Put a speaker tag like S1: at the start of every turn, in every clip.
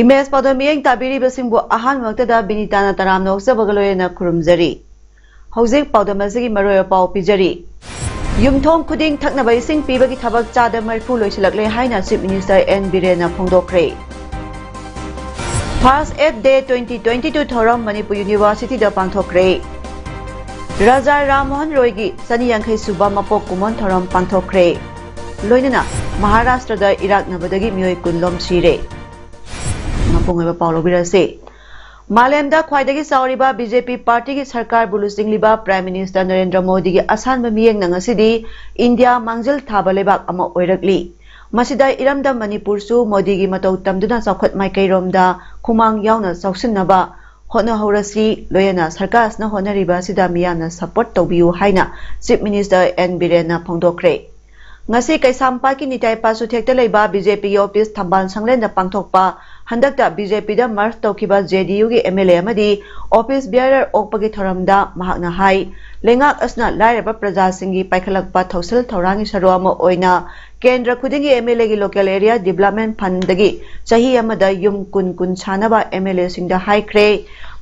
S1: Image PAODAM 10th tabiri basingbu ahan waktada binitana taram noksabagaloyena kurumjari. Hojik PAODAM asigi maroya pau pijari. Yumthong khuding thaknaba ising pibagi thabak chada marfu loisilakle haina Chief Minister N Birena phongdokre. First Aid Day 2022 thoram Manipur University da pangthokre. Raja Rammohan Roy gi Chaniyankhai suba mapok kumon thoram pangthokre. Loinana Maharashtra da Iraq nabadagi miyoi kunlom sire. Mapungaiba Paulo Birase. Malemda Khwaidagi Sauriba BJP Party ki Sarkar Bulusing Liba Prime Minister Narendra Modi ki Asan Miyeng Nangasidi India Mangjil Thaba Lebak Ama Oirakli. Masida Iramda Manipur su Modi ki Matau Tamduna Saukhat Maikai Romda Kumang Yauna Sauksinaba Hona Horasi Loyana Sarkasna Honariba Sida Miyana Support Tobiu Haina Chief Minister N Birena Phongdokre. Ngasi Kaisampa ki Nitai Pasu Thekta Leiba BJP office Thamban Sanglenda Pangthokpa Handakta BJP da March Tokiba JDU ki MLA amadi office bearer okpagi thoramda mahakna hai lengak asna lairaba praja singi paikhalakpa thausil thaurangi sarwama oina kendra khudingi MLA ki local area development fund dagi chahi amada yum kun chanaba MLA singda hai kre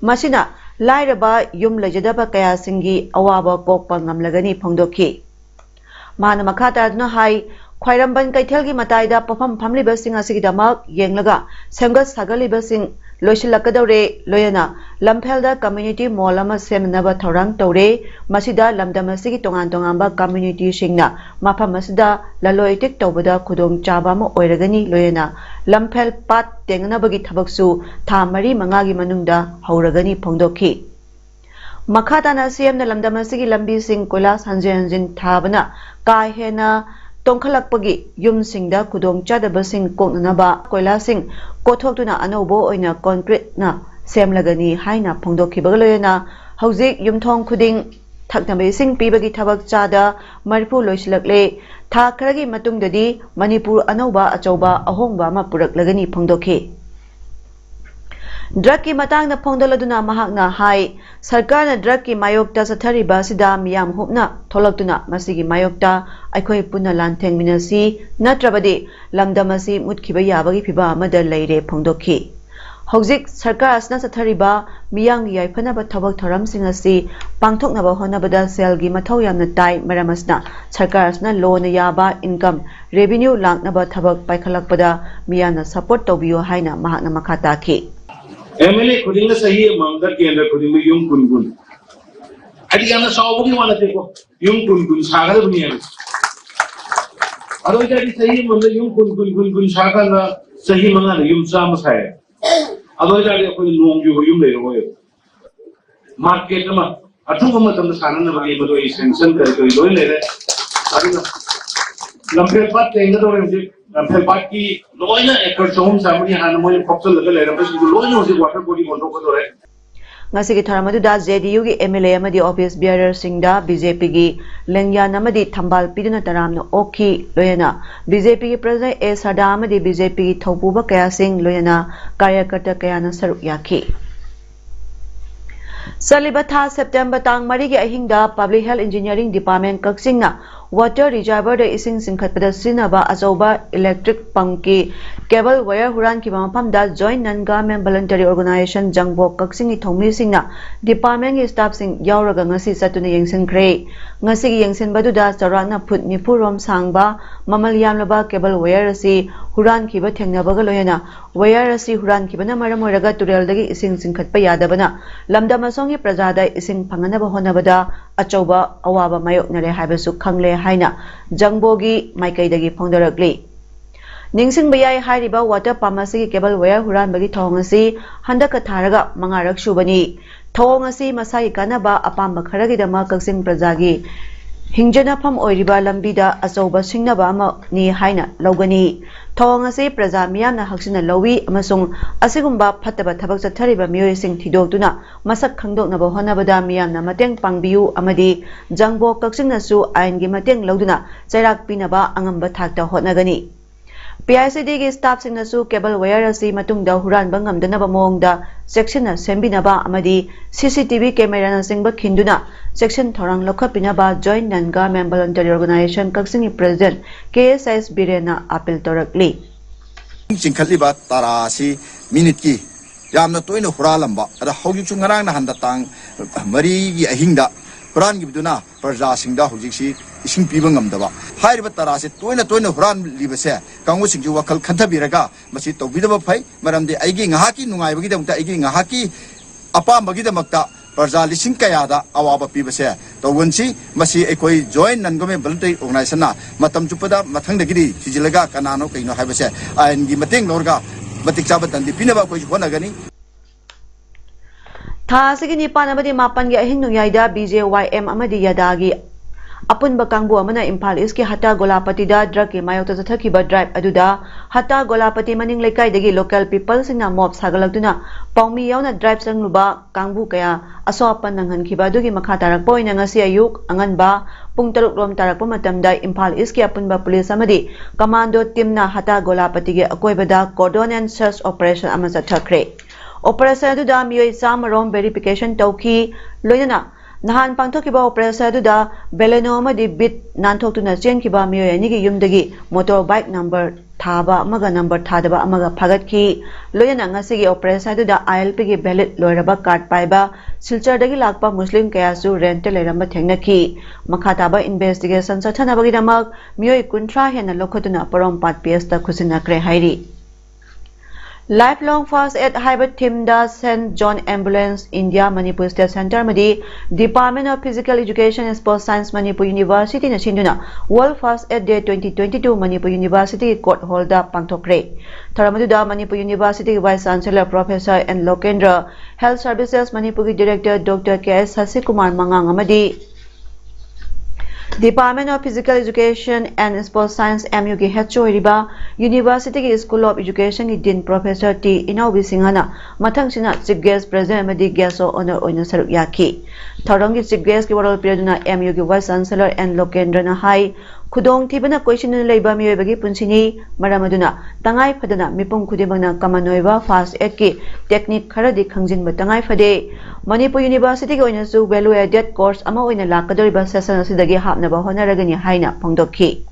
S1: masina lairaba yum lejadaba kaya singi awaba kokpa ngamlagani phongdokhi mana makhata adna hai Khwairamban Kaithelgi Mataida Pafam Family Basing Asigidamak Yenglaga Semgat Sagali Basing Loisilakadore Loyana Lamphelda Community Molama Seminaba Thorang Tore Masida Lamdamasigi Tongan Tongamba Community Singna Mapa Masida Laloitik Tobada Kudong Chabama Oiragani Loyana Lamphel Pat Tenganabagi Tabaksu Tamari Mangagi Manunda Hauragani Pongdoki Makhatana CM na Lamdamasigi Lambi Sing Kolas Hanjin Thabana Kahena Tongkhalakpagi yum singda kudong chadaba sing koknaba koila sing kothokduna anobo oina concrete na semlagani haina phongdokibagaloyana hojik yumthong khuding thaknabe sing pibagi thabak chada marfu loisilakle tha kharagi matungdadi Manipur anoba achauba ahongba ma puraklagani phongdokhi Drug ki matang na phongdaladuna mahakna hai sarkar na drug ki mayokta sathariba sida miyam hupna tholakduna masigi mayokta aikhoi punna lantheng minasi natrabadi lamdamasi mutkiba yabagi phiba amada leire phongdokhi hojik sarkar asna sathariba miyang yaiphanaba thabak thoram singasi pangthoknaba honabada selgi mathau yamna tai maramasna sarkar asna loan yaba income revenue laknaba thabak paikhalakpada miyana support tobiyo haina mahakna makhata ki
S2: MLA खुदिंग सही मंगल के अंदर खुदिंग में यूं कुन अड़ी याना सावुगी वाला देखो यूं कुन सागर बनी है अरे जड़ी सही मंगल यूं कुन सागर ना सही मंगल यूं साम साय अरे जड़ी कोई लोग यूं ले रहे हो मार्केट में अथुम में तंद सानन में बगे बदो सेंसन कर कोई लोई ले रहे अरे ना लंबे बात तेंगे तो मुझे लंबे बात की लोइना एकर सोम सामने हान मोय फक्सल लगे ले रहे हैं लोइना उसे वाटर बॉडी बंदो को तो है
S1: Ngasigi Tharamadu JDU ki MLA amadi office bearer singda BJP ki lengyan amadi thambal piduna taramna okhi loyana BJP ki president A Sada amadi BJP ki thaupuba kaya sing loyana karyakarta kaya na saruk yakhi Salibatha September tang mari ki ahingda Public Health Engineering Department Kaksingna water reservoir da ising singkhatpada sinaba azoba electric pump ki cable wire huran ki mafam da joint non government voluntary organization jangbo kaksing ni thongmi singna department ki staff sing yauraga ngasi satuna yengsin khre ngasi gi yengsin badu da charana phut nifu rom sangba mamal yamlaba cable wire asi huran ki ba thengna baga loyana wire asi huran ki bana maram oiraga turel dagi ising singkhatpa yadabana lamda masongi prajada ising phangana ba honabada achauba awaba mayoknare haibasu khangle haina jangbogi maikaidagi phongdarakli ningsing bayai hairiba water pharmacy ki cable wire huran bagi thongasi handaka tharaga mangarak subani thongasi masai kanaba apamba kharagi dama kaksing prajagi Hinjanafam oiriba lambida achauba singnaba amani haina logani thawang ase praja miyamna haksina lowi amasung asigumba phattaba thabak chathariba miyoi sing thidokduna masak khangdoknaba honabada miyamna mateng pangbiu amadi jangbo kakchingnasu aingi mateng loduna chairak pinaba angamba thakta hotnagani PICD gi staff singnasu cable wire asi matungda huran bangam danaba mongda section na sembinaba amadi CCTV camera na singba khinduna section thorang lokhapinaba joint non-government voluntary organization kaksingi president KSS Birena appeal torakli
S3: Singkhaliba tarasi minute ki yamna toina huralamba ada hauju chungarang na handatang mari gi ahingda huran gi biduna parja singda hujiksi ising pibang ngamdaba hairiba tarasi toina huran libase kangu singju wakal khantabiraga masi tobidaba phai maramde aigi ngahaki nungaibagi damta aigi ngahaki apa bagi damakta parja lising kayada awaba pibase tawonsi masi ekoi joint non-government voluntary organization na matam chupada mathangdagidi thijilaga kanano kaino haibase ain gi mateng lorga matik chabatan di pinaba koi honagani
S1: tha sigini panabadi mapan gi ahin nungyaida BJYM amadi yadagi apunba kangbu amana Imphal East ki Hata Golapati da drug ki mayokta chathakiba drive aduda Hata Golapati maning lekai dagi local people singna mob sagalakduna paumi yauna drive sangluba kangbu kaya asopan nanghankhiba dugi makha tarakpa oina ngasi ayuk anganba pung 3 rom tarakpa matamda Imphal East ki apunba police amadi commando team na Hata Golapati gi akoibada cordon and search operation ama chathakre operation aduda miyoi samarom verification tauki loinana Nahan pangthokiba operation aduda Beleno amadi bit nanthokuna chenkiba miyoi ani gi yumdagi motorbike number thaba amaga number thadaba amaga phagatki loyana ngasi gi operation aduda ILP gi ballot loiraba card paiba silchar dagi lakpa muslim kayasu rental leramba thengnaki makhataba investigation chathanabagi damak miyoi kuntra hena lokhotuna porompat PS ta khusinakre hairi Lifelong First Aid Hybrid Team da St. John Ambulance India Manipur State Center Madi Department of Physical Education and Sports Science Manipur University na sinduna World First Aid Day 2022 Manipur University Court Hall da pangthokre Tharamadu da Manipur University Vice Chancellor Professor N. Lokendra Health Services Manipur Director Dr. K.S. Sasikumar Mangang amadi Department of Physical Education and Sports Science MUG HO riba University School of Education Dean Professor T. Inawi Singhana Mathang Sina Chief Guest President Madi Gaso Honor Oina Saruk Yaki Tharongi Chief Guest ki World Perioduna MUG Vice Chancellor N. Lokendra na hai Khudong thibana question leiba miyoibagi punsini maramaduna tangai phadana mipum khudimangna kamanoiba fast aid ki technique kharadi khangjinba tangai phade Manipur University ki oina su value added course ama oina lakadoriba session asidagi hapnaba honaragani haina phongdokhi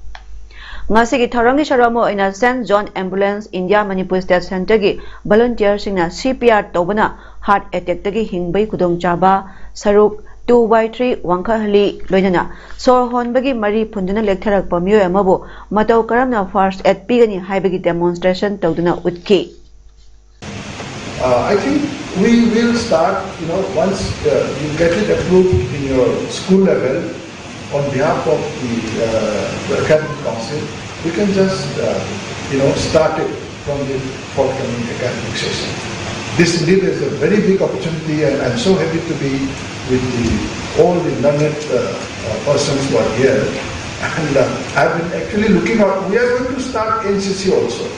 S1: Ngasigi Tharangi Sharamo oina St. John Ambulance India Manipur State Center gi volunteer singna CPR tobana heart attack tagi hingbai khudong chaba saruk 2/3 Wankahali Loinana Sor Honbagi Mari Punduna Lecturak Pomio Amabo Matau Karamna First at Pigani Haibagi demonstration Toduna Utki.
S4: I think we will start, once you get it approved in your school level on behalf of the academic council, we can just, start it from the forthcoming academic session. This indeed is a very big opportunity, and I'm so happy to be with all the learned persons who are here. And I've been actually looking out. We are going to start NCC also.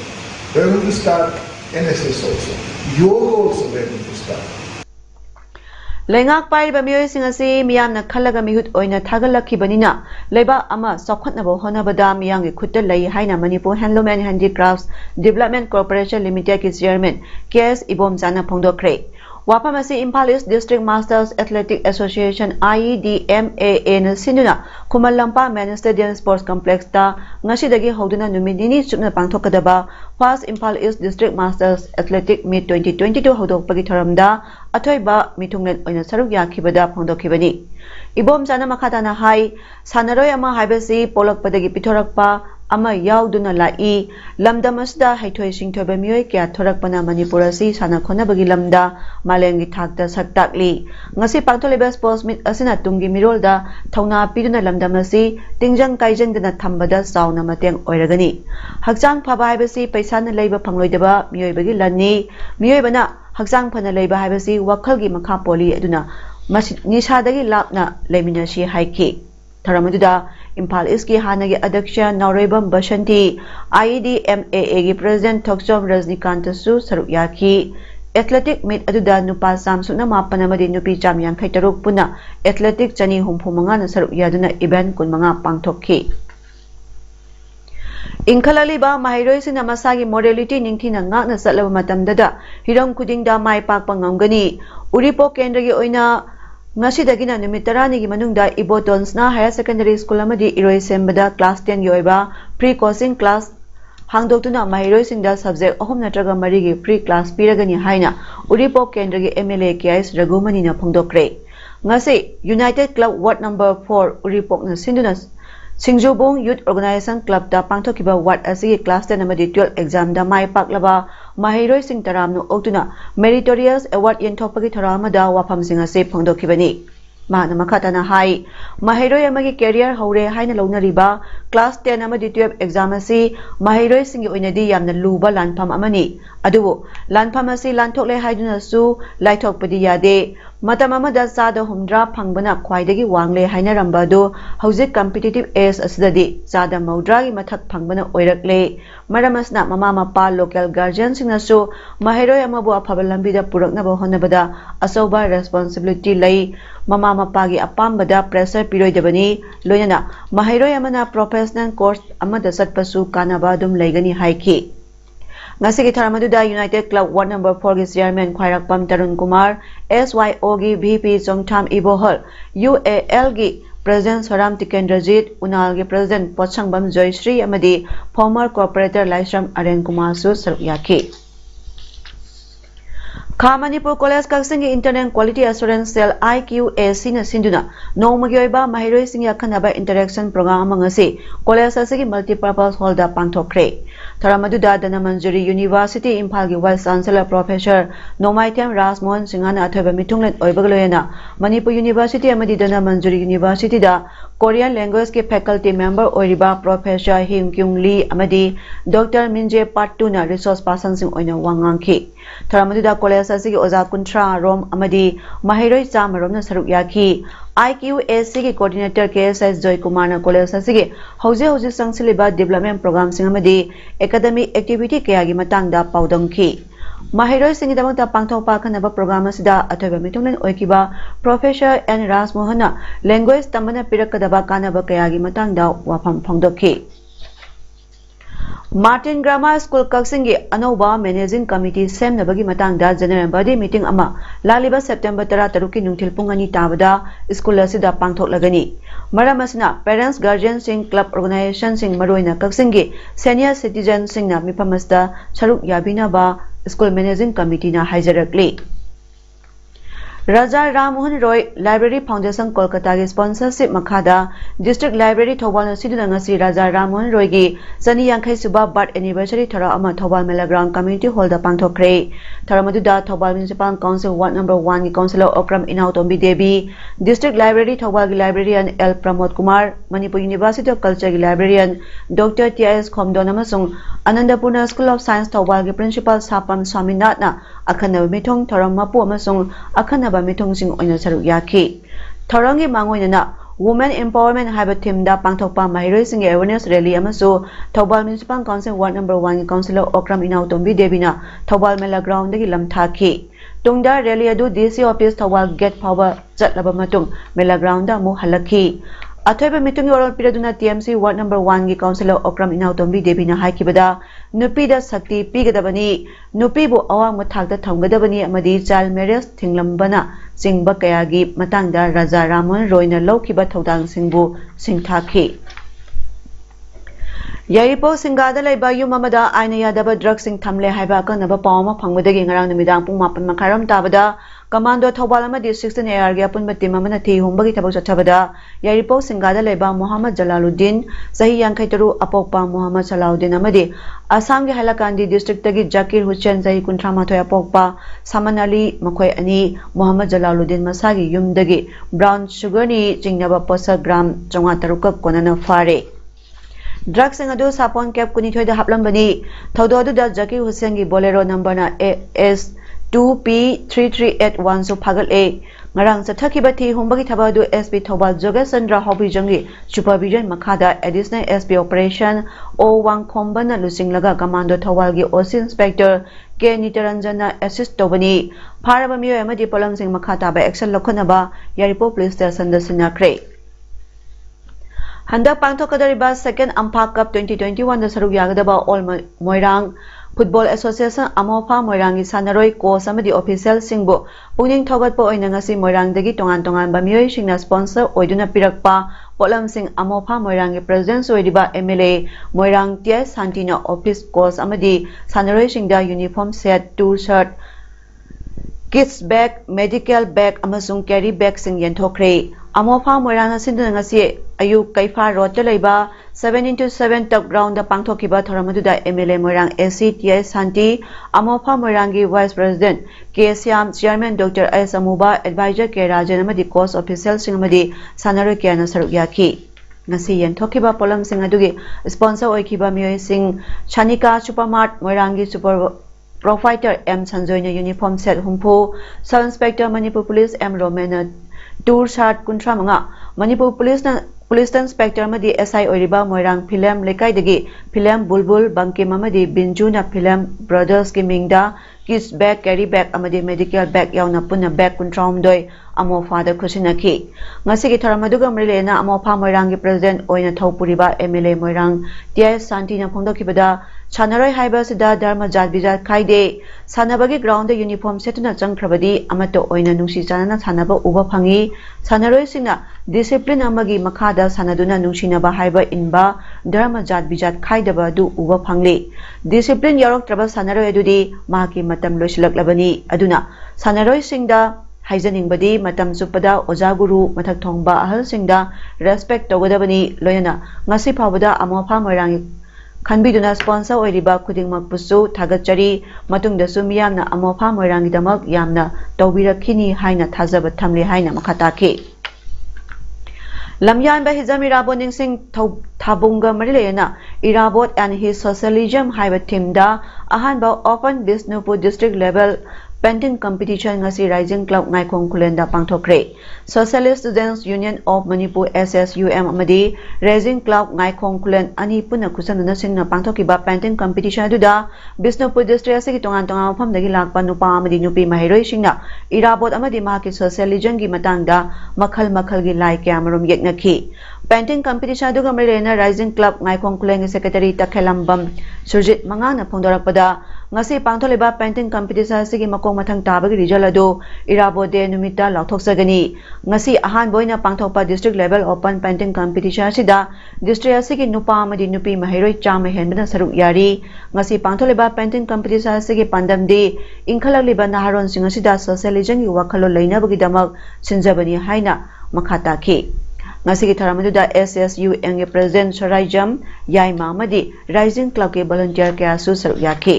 S4: We are going to start NSS also. Yoga also we are going to start.
S1: Lengak pai ba miyoi singasi miyam na khalaga mihut oina thagalakhibanina leba ama sokhatnabo honabada miyang gi khutta lai haina Manipur Handloom and Handicrafts Development Corporation Limited ki chairman KS Ibom Jana phongdokre Wapamasi Imphal East District Masters Athletic Association IEDMAA na sinuna Kumalampa Man Stadium Sports Complex ta ngasidagi hoduna numidini chupna pangthokadaba First Imphal East District Masters Athletic Meet 2022 hodokpagi thoramda athoiba mitunglen oina saruk yakhibada phongdokhibani Ibom Jana makhatana hai sanaroi ama haibasi polakpadagi pithorakpa ama yauduna lai lamdamasda haithoi singthoba miyoi kya thorakpana Manipurasi sana khonabagi lamda malengi thakta saktakli ngasi pangtholeba sports meet asina tunggi mirolda thauna piduna lamdamasi tingjang kaijangdana thambada sauna mateng oiragani hakjang phaba haibasi paisana leiba phangloidaba miyoibagi lanni miyoibana hakjang phana leiba haibasi wakhalgi makha poli aduna nisadagi lapna leiminashi haiki Tharamadida Impal Iski Hanagi Adaksha Nauribam Bashanti IEDMAA gi President Thokchom Rajnikantasu Saruyaki Athletic meet aduda nupa samsuna mapanamadi nupi chamyang kaitaruk puna athletic chani humpumanga na saruyaduna event kunmanga pangthokki Inkalaliba mahiroi sina masagi morality ningthina ngakna satlaba matamdada hiram kudingda mai pakpa ngamgani Uripo kendragi oina ngasidagina numit 10 gi manungda Ibotonsna Higher Secondary School amadi iroi sembada class 10 gi oiba pre coaching class Hangdoktuna mahiroi singda subject ahum natraga mari gi free class piragani haina Uripo kendragi MLA KS Ragumani na phongdokre ngasi United Club Ward number 4 Uripok na sinduna Singjubong Youth Organization Club da pangthokiba ward asigi class 10 amadi 12 exam da mai paklaba mahiroi sing taramnu oktuna meritorious award yenthopagi tharamada wafam singa se phongdokibani Mana makatana hai mahiroi amagi career haure haina launariba class 10 amadi 12 exam asi mahiroi singi oinadi yamna luba lanpham amani adubu lanpham asi lanthokle haiduna su laithokpadi yade matam amada sada humdra phangbana khwaidagi wangle haina ramba do hauzik competitive as asidadi sada maudra gi mathak phangbana oirakle maramasna mama mapa local guardian singna su mahiroi amabu aphabalambi da purakna ba honabada asoba responsibility lai mama mapa gi apambada pressure piroidabani loyana mahiroi amana professional course amada satpasu kanaba dum laigani haiki Ngasigi Tharamadida United Club Ward number 4 gi chairman Khwairakpam Tarun Kumar SYO gi VP Chongtham Ibohol UAL gi President Saram Tikendrajit Unal gi President Pochangbam Joyshri amadi former corporator Laisram Aren Kumar su saruyaki Manipur College Kaksingi Internet Quality Assurance Cell IQAC na sinduna nongmagi oiba mahiroi singya khanaba interaction program amangasi college asigi multipurpose hall da pangthokre Tharamadida Danamanjuri University Imphal gi Vice Chancellor Professor Nomaithem Rajmohan Singhana athoiba mitunglen oibagloyena Manipur University amadi Danamanjuri University da Korean language ke faculty member oiriba Professor Him Kyung Lee amadi Dr Minje Part 2 na resource person sing oina wangangki Tharamadida College asigi oza kuntra rom amadi mahiroi chamarom na saruk yaki IQAC ki coordinator KSS Joy Kumar na college asigi hauji sangsiliba development program sing amadi academic activity kayagi matangda paudamki mahiroi singidamata pangthokpa khanaba program asida athoiba mitunglen oikiba Professor N Rajmohan language tamana pirakadaba kanaba kayagi matangda wafam phongdokki Martin Grammar School Kaksingi Anoba Managing Committee Semnabagi Matangda General Body Meeting Ama Laliba September 13 nungthil pung 2 tabada school asida pangthoklagani Maramasna Parents Guardian Sing Club Organization Sing Maroina Kaksingi Senior Citizen Sing na mipamasda Saruk Yabina ba School Managing Committee na haijarakli Raja Rammohan Roy Library Foundation Kolkata gi sponsorship makhada District Library Thobal na siduna ngasi Raja Rammohan Roy gi Chani Yankhai Suba birth anniversary thara ama Thobal Mela Ground Community Hall da pangthokre Tharamadida Thobal Municipal Council Ward number 1 gi Councillor Okram Inau Tombi Devi District Library Thobal gi Librarian L Pramod Kumar Manipur University of Culture gi Librarian Dr TS Khomdon amasung Anandapurna School of Science Thobal gi Principal Sapam Swaminath na akhanaba mithong thoram mapu amasung akhanaba mitong sing oina saruk yaki thorangi mangoina Women Empowerment haiba theme da pangthokpa mahiroi sing awareness rally amasu Thobal Municipal Council Ward number 1 Councillor Okram Inau Tombi Devina Thobal Mela Ground dagi lamthaki tungda rally adu DC office Thobal gate power chatlaba matung Mela Ground da mu halaki Athoiba mitung oral piraduna TMC Ward number 1 gi Councillor Okram Inau Tombi Devina haikibada nupi da sakti pigadabani nupi bu awang mathak da thamgadabani amadi child marriage thinglambana singba kayagi matangda Raja Rammohan Roy na laukiba thodang singbu singthaki Yaripo Singada laiba yum amada aina yadaba drug sing thamle haiba kanaba pawma phangmadagi ngarang numidang pung 4 makharam tabada Commando Thobal amadi 16 AR gi apunba team amana thi humbagi thabak chathabada Yaripo Singada laiba Muhammad Jalaluddin sahi 53 apokpa Muhammad Salahuddin amadi Assam gi Hailakandi district tagi Zakir Hussain sahi 38 apokpa Saman Ali makhoi ani Muhammad Jalaluddin masagi yumdagi brown sugar ni jingnaba posa gram 53 konana fare Drugs sing adu sapon cap kuni thoida haplambani thodo adu da Zakir Hussain gi bolero number na AS 2P3381 su phagal ngarang chathakhiba thi humbagi thaba du SP Thobal Jogesandra Hobijangi supervision makhada additional SP operation O1 khombana lusinglaga commando Thawalgi OC inspector K Nitaranjana assist tobani pharaba miyo amadi polam sing makhata ba action lokhanaba Yaripo police station da sinakre Handak pangthokadariba second Ampha Cup 2021 da saruk yagadaba all Moirang Football Association Amofa Moirangi Sanaroi coach amadi official singbo pungning thogatpa oina ngasi Moirangdagi tongan bamioi singna sponsor oiduna pirakpa polam sing Amofa Moirangi president soidiba MLA Moirang Tia Santina office coach amadi Sanaroi singda uniform set tour shirt kids bag medical bag amasung carry bag sing yenthokre Amofa Moirang asinduna ngasi ayuk kaifa road ta leiba 7x7 top ground da pangthokiba thoramaduda MLA Moirang ACTI Santi Amofa Moirangi Vice President K Siam Chairman Dr. S Amuba Advisor K Rajan amadi course official singamadi sanaroi kyana saruk yaki ngasi yenthokiba polam sing adugi sponsor oikiba mioi sing Chanika Supermart Moirangi Super Profighter M Sanjoina uniform set humpu Sub Inspector Manipur Police M Romana Tour Shart Kuntramanga Manipur Police Inspector Madi SI Oriba Moirang Film Lekai Degi Film Bulbul Banki Mamadi Binjuna Film Brothers Kimingda Kids Bag Carry Bag Amadi Medical Bag Yauna Puna Bag Kuntram Doi Amofa da Kusinaki Ngasigi Taramaduga Mrilena Amofa Moirangi President Oina Thopuriba MLA Moirang Tia Santina Pongdokibada Chanaroi Haibasida Dharma Jat Bijat Kaide Sanabagi ground uniform setuna Changkrabadi Amato Oina Nungsi Chanana Sanaba Uba Pangi Sanaroi Sina discipline amagi Makada Sanaduna Nungsinaba Haiba Inba Dharma Jat Bijat Kaidaba du Uba Pangli Discipline Yarok Traba Sanaroi Adudi Maki Matam Loisilak Labani Aduna Sanaroi Singda Haizaningbadi Matam Supada Oja Guru Mathak Thongba Ahal Singda Respect Togadabani Loyana Ngasi Pawada Amofa Moirangi Khanbiduna sponsor oiriba khudingmak pusu thagachari matungdasu miyamna Amofa Moirangidamak yamna tawbirakhini haina thajaba thamli haina makhataki Lamyanba hizami raboning sing thabunga marilena irabot and his socialism haiba teamda ahanba open Bisnupur district level painting competition ngasi rising club ngaikong kulenda pangthokre Socialist Students Union of Manipur SSUM amadi rising club ngaikong kulen ani puna kusanuna singna pangthokiba painting competition aduda Bisnupur district asigi tongan mafamdagi lakpa nupa amadi nupi mahiroi singna irabot amadi mahaki socialism gi matangda makhal gi lai kyamarum yeknaki painting competition aduga mrena rising club ngaikong kulen secretary Takhelambam Surjit Mangana phongdorakpada ngasi pangtholiba painting competition asigi makong mathang tabagi result adu irabot de numita lauthoksagani ngasi ahan boina pangthokpa district level open painting competition asida district asigi nupa amadi nupi mahiroi chama henbana saruk yari ngasi pangtholiba painting competition asigi pandamdi ingkhalagliba naharon sing asida socialism gi wakhalo leinabagi damak sinjabani haina makhata ki Ngasigi Tharamaduda SSUM ge President Saraijam Yaima amadi Rising Club ke volunteer kaya su saruk yaki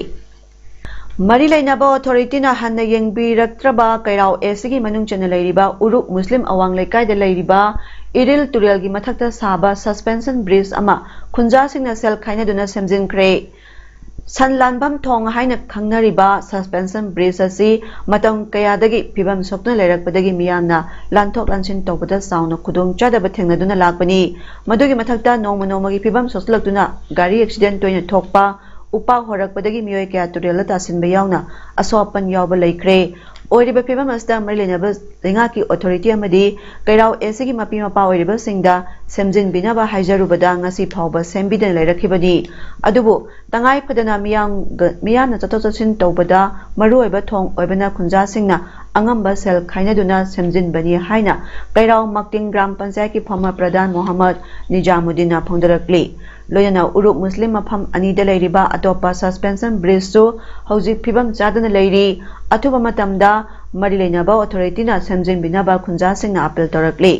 S1: Mari Lainaba Authority na hanna yengbiraktraba kairao esigi manung chana leiriba Uruk Muslim Awang Lekai da leiriba Iril Turel gi mathakta saba suspension bridge ama khunja singna sel khaina duna semjinkhre Sanlanbam thong haina khangnariba suspension bridge asi matam kayadagi pibam sokna leirakpadagi miyamna lanthok lansin tawbada sauna khudong chadaba thengnaduna lakpani madugi mathakta nongmagi pibam soslaktuna gari accident toina thokpa upa horakpadagi miyoi kya turela tasinba yauna asopan yawba leikre oiriba pibam asta marilenaba lengaki authority amadi kairao esigi mapi mapa oiriba singda semjin binaba haijarubada ngasi phawba sembidan leirakhibani adubu tangai phadana miyamna chatotachin tawbada maruoiba thong oibana khunja singna angamba sel khainaduna semjin bani haina kairao makting gram panchayat ki phama pradhan Muhammad Nijamuddin phongdarakli loyana Uruk Muslim mafam ani da leiriba atopa suspension bridge su hojik phibam chadana leiri athuba matamda mari leinaba authority na semjin binaba khunja singna appeal torakli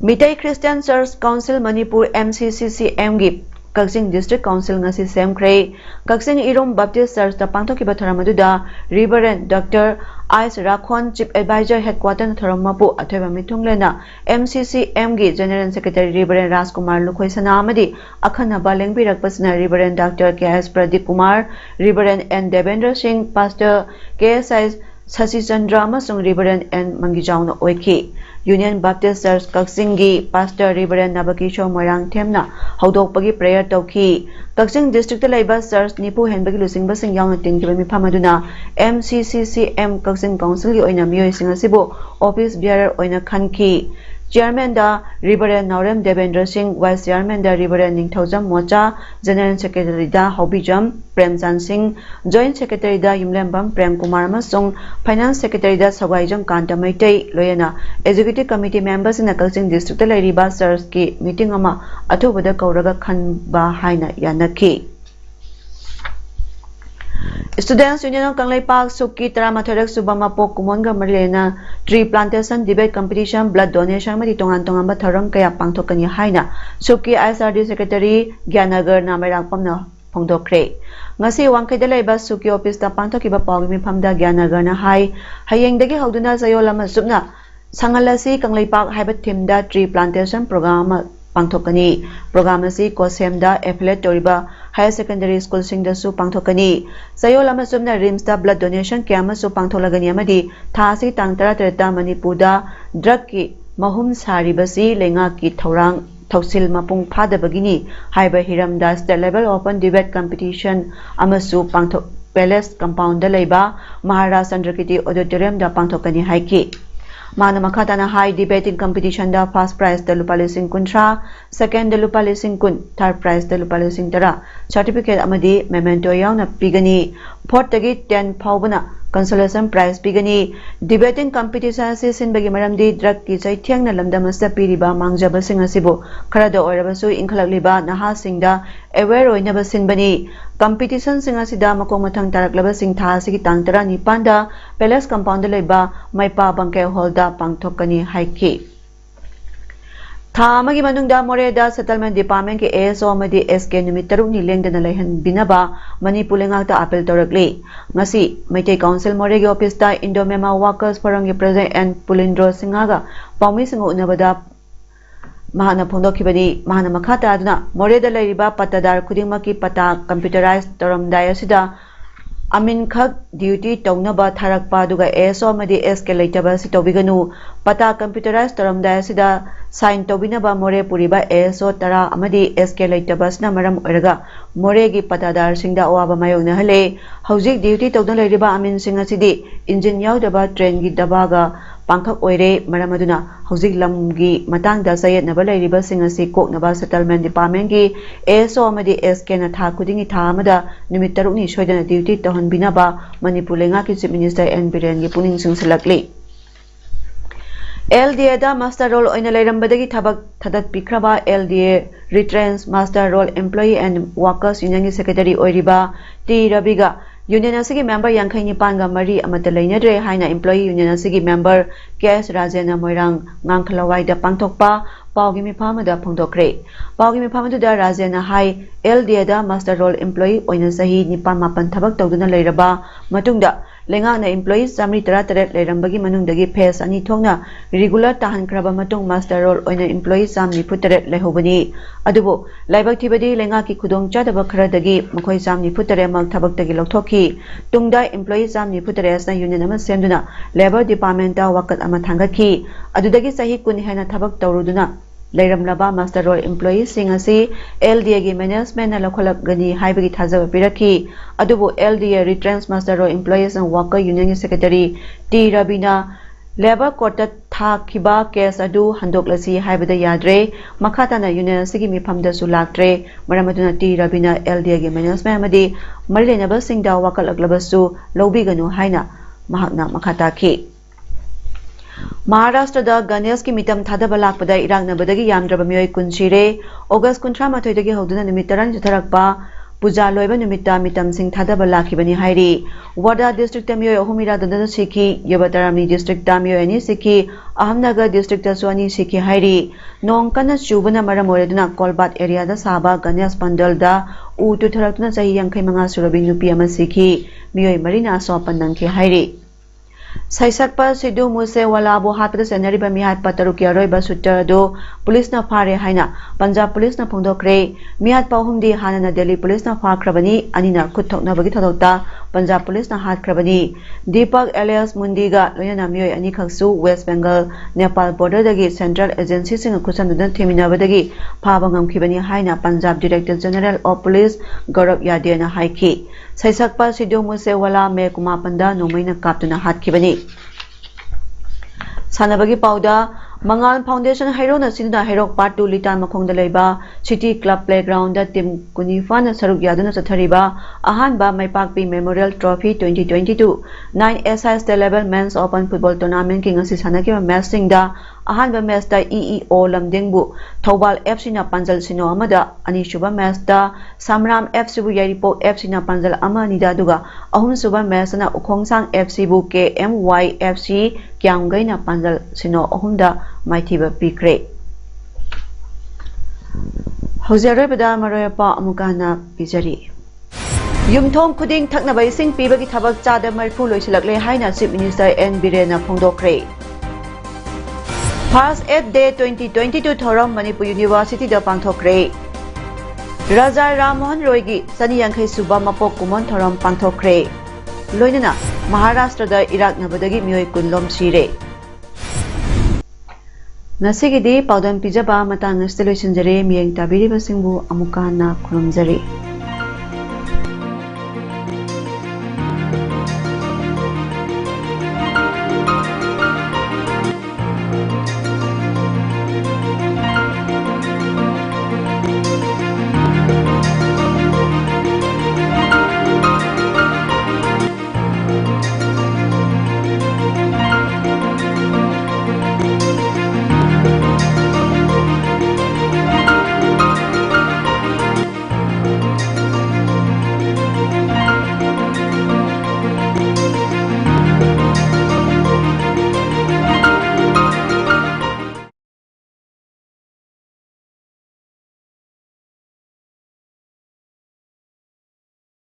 S1: Mitai Christian Church Council Manipur MCCCM gi Kaksing District Council ngasi semkhre Kaksing Irom Baptist Church ta pangthokiba tharamaduda Reverend Dr. Ice Rakhon Chief Advisor Headquarter Thorom Mapu Atheba Mitunglena MCCM gi General Secretary Reverend Rajkumar Lukhoi Sana amadi akhana baleng birakpasna Reverend Dr. KS Pradeep Kumar Reverend N Devendra Singh Pastor KSI Sasi Chandra amasung Reverend N Mangijauna Oiki Union Baptist Church Kaksing gi Pastor Reverend Nabakisho Moirang Themna Haudokpagi prayer tauki Kaksing District Laiba Church Nipu Henbagi Lusingba Sing Yauna Tingkiba Mipamaduna MCCCM Kaksing Council gi oina miyoi sing asibu Office Bearer oina khanki Chairman da Reverend Naurem Devendra Singh Vice Chairman da Reverend Ningthaujam Mocha General Secretary da Hobijam Premjan Singh Joint Secretary da Yumlembam Prem Kumar amasung Finance Secretary da Sawaijam Kanta Maitai loyana Executive Committee members in Kaksing District Lairiba Church ki meeting ama athubada kauraga khanba haina yanaki Students Union of Kanglai Park Suki Taramatharak Subama Pok Kumonga Marlena Tree Plantation Debate Competition Blood Donation Madi Tongan Tongamba Tharam Kaya Pangthokani Haina Suki ISRD Secretary Gyanagar Namerang Pamna Pongdokre Ngasi Wangkai Laiba Suki Office ta Pangthokiba Pawmi Phamda Gyanagar na Hai Hayengdagi Hauduna Sayolama Subna Sangalasi Kanglai Park Haibat Thimda Tree Plantation Program Pangthokani Program asi Kosemda Affiliate Toriba Higher Secondary School Singdasu Pangthokani Sayol amasumna Rimsta Blood Donation Kyamasu Pangtholagani amadi Thasi Tang 13 Manipurda Drug ki Mahum Saribasi Lenga ki Thorang Thausil Mapung Phadabagini Haiba Hiramda State Level Open Debate Competition Amasu Pangthok Palace Compound da Laiba Maharashtra Sandrakiti Auditorium da Pangthokani Haiki Mana makatana high debating competition da first prize da lupa lising kuntra, second da lupa lising kun, third prize da lupa lising tara, certificate amadi memento yaw na pigani, fourth tagi 10 paubana, consolation prize pigani, debating competition si sinbagi maramdi drug ki chay tiang na lamdamasta piriba mangjaba singasibo, karada orabasu inkalagliba naha singda, aware oinaba sinbani, competition singasida makong matang taraklaba sing tha sigi tangtara ni panda Palace Compound laiba Maipa Bangkai Hall da Pangthokani Haiki Tha amagi manungda Moreda Settlement Department ke ASO amadi SK numit 3 ni lengdana laihan binaba Manipur lengakta appeal torakli ngasi Maitai Council Moregi Office ta Indomema Workers Forum ge President and Pulindro Singaga Paumi singo unabada Mahana Pondokibani, Mahana Makata Aduna, Moreda Lariba Patadar Kudimaki Pata, computerized Toram Diasida, Amin Kak duty Tonaba Tarak Paduga ESO Madi Escalataba Sitobiganu, Pata computerized Toram Diasida, Sign Tobinaba More Puriba ESO Tara Amadi Escalatabas Namaram Erga, Moregi Patadar Singda Oaba Mayona Hale, Hauzik duty Togdalariba Amin Singasidi, Engine Yaudaba Train Gidabaga. Pangkak oire maramaduna hauzik lamgi matangda sayet naba lairiba singasi koknaba settlement department gi ASO amadi SK na tha kudingi tha amada numit 3 ni soidana duty tohon binaba Manipur lenga ki chief minister N Biren gi puning singsalakli LDA da master role oina lairambadagi thabak thadat pikraba LDA retrench master role employee and workers union secretary oiriba T Rabiga Union asigi member Yankai Nipanga Mari amata lainadre haina employee union asigi member KS Rajena Moirang Ngangkhalawai da Pangthokpa Paugi Mipama da Pongdokre Paugi Mipama da Rajena Hai LDA da master role employee oina sahi nipan mapan thabak tawduna lairaba matungda lenga na employees samri 13 lairambagi manungdagi phase ani thongna regular tahan kraba matung master role oina employees samni futare lehobani adubo laibak thibadi lenga ki khudong chadaba kharadagi makhoi samni futare mak thabak tagi lokthokhi tungda employees samni futare asna union ama semduna labor department ta wakat ama thangakhi adudagi sahi kun hena thabak tawruduna Lairamlaba master role employees singasi LDA gi management na lokholak gani haibagi thajaba piraki adubu LDA retrench master role employees and worker union secretary T Rabina labor court tha khiba case adu handoklasi haibada yadre makhatana union sigi mifamda su laktre maramaduna T Rabina LDA gi management amadi marilena singda wakal aglabasu lobiganu haina mahakna makhata ki Maharashtra da Ganesh ki mitam thadaba lakpada irangnabadagi yamdraba miyoi kunchire August 13 dagi hoduna numit 3 jutharakpa puja loiba numitta mitam sing thadaba lakhibani hairi Wada district ta miyoi ahumira dadana sikhi Yabatarami district ta miyoi ani sikhi Ahamnagar district ta suani sikhi hairi nong kana chubana maram oreduna Kolbat area da saba Ganesh pandal da u tutharakna sahi 55 surabi nupi ama sikhi miyoi marina so pandangki hairi Saisakpa Sidhu Musewala bu hatda senari ba mihat pataru ki aroi ba shooter do police na phare haina Punjab police na phongdokre mihat pahumdi hanana Delhi police na phakrabani anina khuthokna bagi thodokta Punjab police na hatkrabani Deepak alias Mundiga loyana mioi ani khaksu West Bengal Nepal border dagi central agency singa khusandudan theminabadagi phaba ngamkhibani haina Punjab Director General of Police Gaurav Yadeh na haiki Saisakpa Sidhu Musewala me kumapanda nomaina kaptuna hatkibani Sanabagi Pauda, Mangal Foundation Hero na Sinda Hero Part 2 Litan Makong Dalaiba, City Club Playground Tim Kunifan Sarugyadana Satariba, Ahanba May Pakpi Memorial Trophy 2022, 9 SI State Level Men's Open Football Tournament King Asisanaki Messing da, Ahanba Mesta EEO Lamdingbu, Tobal FC na Panjal Sino Amada, Anishuba Mesta, Samram FC bu Yaripo FC na Panjal Amanida Duga, Ahun Suba Mesta na Ukongsang FC bu KMY FC, Kyamgai na Panjal Sino Ahunda, Maitiba Pikre. Hozere Bada Maroyapa Amukana Pizari. Yumthom Kuding Taknabai Sing Pibagi Tabak Chada Marfu Loisilakle Haina Chief Minister N. Birena Phongdokre. First 8th Day 2022 Thoram Manipur University da Pangthokre. Raja Rammohan Roygi Sani Yankai Suba Mapok Kumon Thoram Pangthokre. Loinana Maharashtra da Iraq Nabadagi Miyoi Kunlom Sire. Nasigidi Paudam Pijaba Matang Installation Jare Miyang Tabiri Basingbu Amukana Kurumjari.